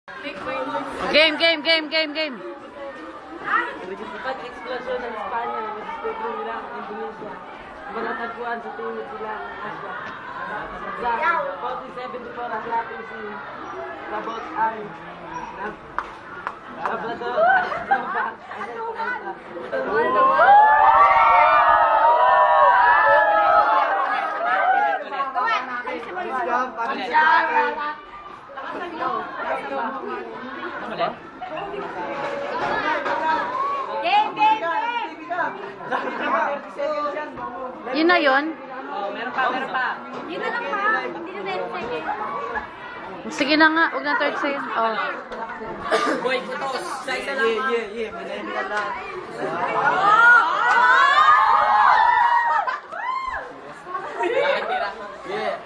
Game, game, game, game, game. Ipat eksplosyon ng Espanya, nag-discover nila ang Indonesia. Manatagpuan sa tingin sila ng Asia. Sa 1474, atrating si Labot ay Labrador at Lumba. Yun na yun? Oh, meron pa, meron pa. Yun na lang pa. Hindi na meron second. Sige na nga, huwag na 30 seconds. Oh. Boy, putos. Sa isa lang. Yeah. Manahimik ka lang. Yeah.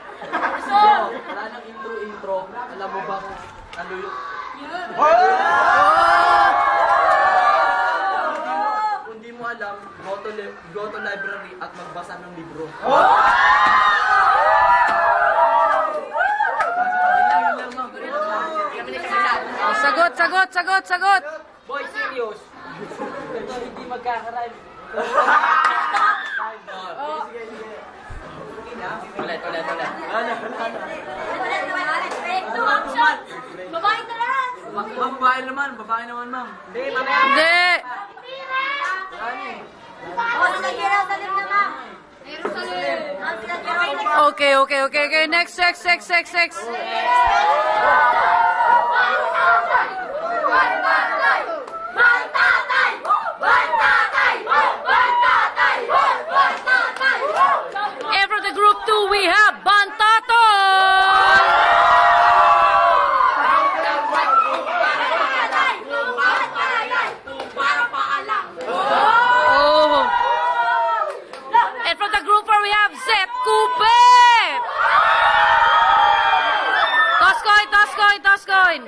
Wala nang intro. Alam mo ba kung ano yun? Kung di mo alam, go to library at magbasa ng libro. Oh, sagot, sagot, sagot, sagot. Boy, serious. Ito hindi magkakaroon. Ulit. Babae ka lang. Babae naman, ma'am. Hindi, mamaya. Hindi. O, sa Jerusalem na ma'am. Jerusalem. Okay. Next. And for the group 2, we have Bantato. Oh. And for the group 4, we have Zep Coupe. Toss coin.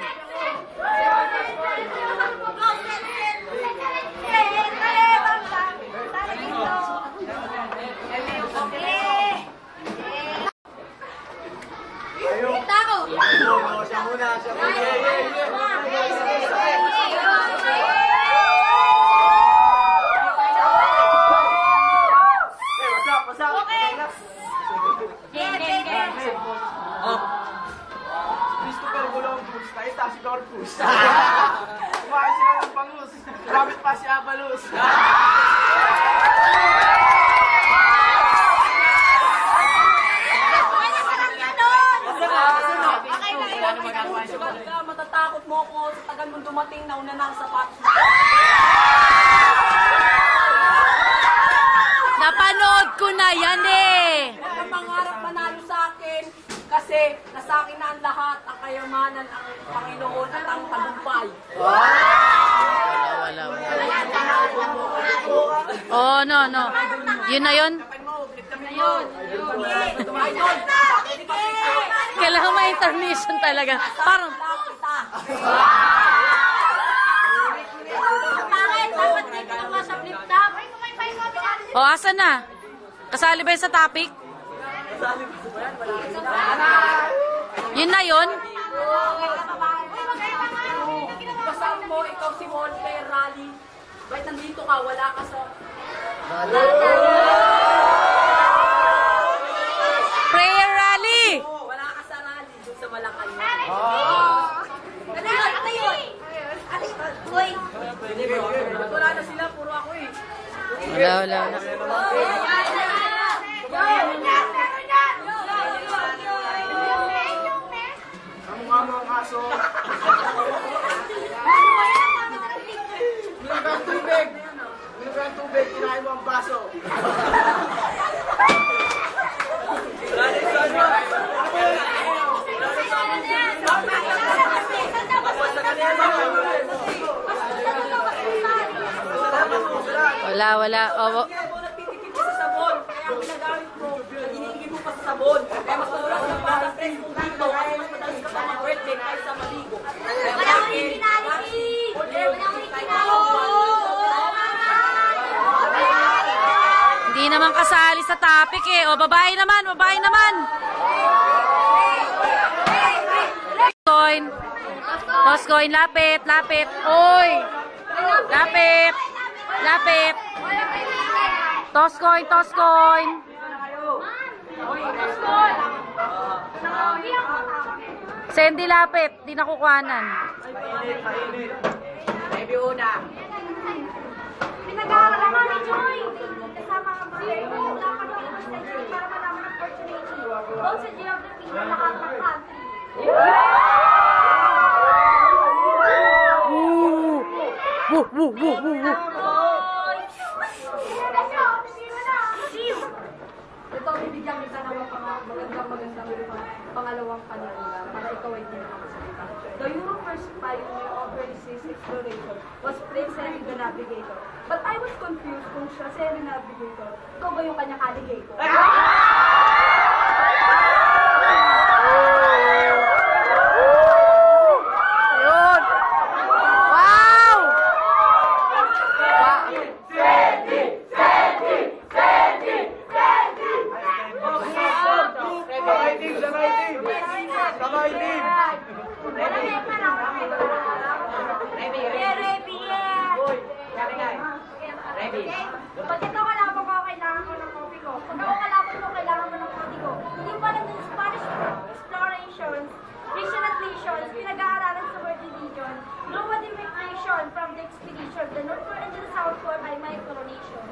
Christopher Columbus, naista si Corpus. Kumain sila ng bangus. Gamit pa si Abalus. Matatakot mo ako sa tagal mong dumating na una ng sapatos. Napanood ko na yan eh. Huwag kang mangarap manalo sa akin kasi nasa akin na ang lahat, ang kayamanan, ang Panginoon at ang tagumpay. Wala. Oh, no. Yun na yun? Kailangan may intermission talaga. Parang... Bakit? Dapat din ka naman sa flip top. Oh, asan na? Kasali ba yun sa topic? Yun na yun? Kasama mo, ikaw si Walter Rally. Ba't nandito ka? Wala ka sa... Prayer rally! Wala ka sa rally doon sa Malacanang. Ano yun? Uy. Wala na sila, puro ako eh. Wala. Kamukha mo ang aso. Minugang tubig, kinain mo ang baso. Wala. Oh, Ako nagtitipid sa sabon, kaya ang ginagamit mo, iniigib mo pa sa sabon. Kaya mas madalas ka pa sa stress mo dito, kasi mas madalas ka pa mag-birthday kaysa maligo. Wala ko originality. Wala ko hindi naman kasali sa topic eh. O, babae naman. Coin. Toss coin, lapit, lapit. Oy! Lapit! Lapit! Toss coin, toss coin. Sandy, lapit. Di nakukuhanan. Baby una. Pinag-aaralan ni Joy. Kasama ka ba? Dapat ako sa stage para malaman ang opportunity. Doon sa geography na lahat ng country. Woo, woo, woo, woo, woo. Ito, bibigyan kita ng magandang pangalawang panalala para ikaw ay hindi nakasalita. The Euro first pioneer of overseas exploration was Prince Henry the Navigator. But I was confused kung siya si Henry Navigator. Ikaw ba yung kanyang alligator? Yun. Wow! Pag ito kalaban ko, kailangan ko ng coffee ko. Pag ako kalaban mo, kailangan mo ng coffee ko. Hindi pala ng Spanish explorations, regional nations, pinag-aaralan sa world religion, global immigration from the expedition, the North Pole and the South Pole ay my coronation.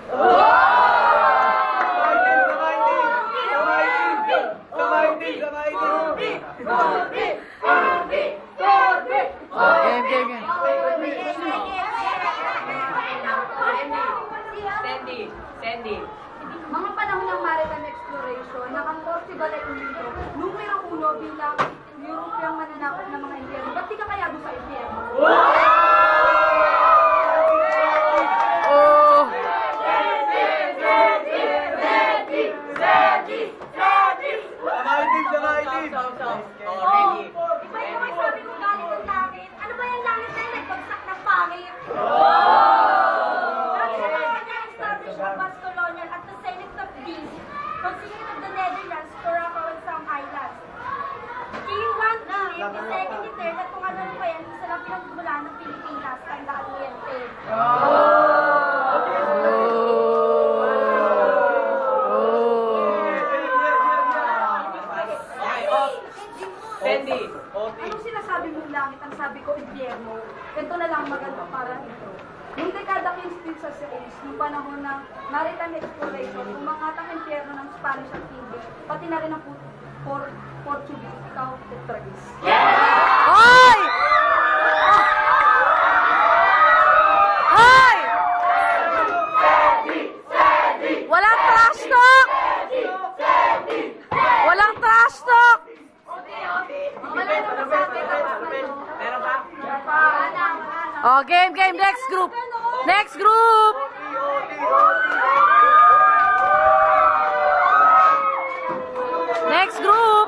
Game, game, game. Sandy. Mga panahon ng maritime exploration, nakang Portugal ay umintro, numero 1 bilang European mananakop ng mga impyerno. Ba't di ka kaya doon sa impyerno? Oh! Iba yung sabi ko galing ng langit. Ano ba yung langit na yun? Nagbagsak ng pangit. Establish the Basque Colonial at the Senate of Greece, consisting of the Netherlands, Morocco, and some islands. King Juan Philip, the second declared at kung ano pa yan, isa lang pinagmulan ng Pilipinas, tandaan mo yan, Sandy. Anong sinasabi mong langit? Ang sabi ko, impyerno. Ito na lang maganda para intro. Noong dekada 15 sa 6, noong panahon ng maritime exploration, umangat ang impyerno ng Spanish at English, pati na rin ang Portuguese, ikaw, Portuguese. Hoy! Hoy! Walang trash talk! Walang trash talk! Wala naman sa akin, tapos na to. Meron pa? Wala. Oh, game, game. Next group. Next group. Next group.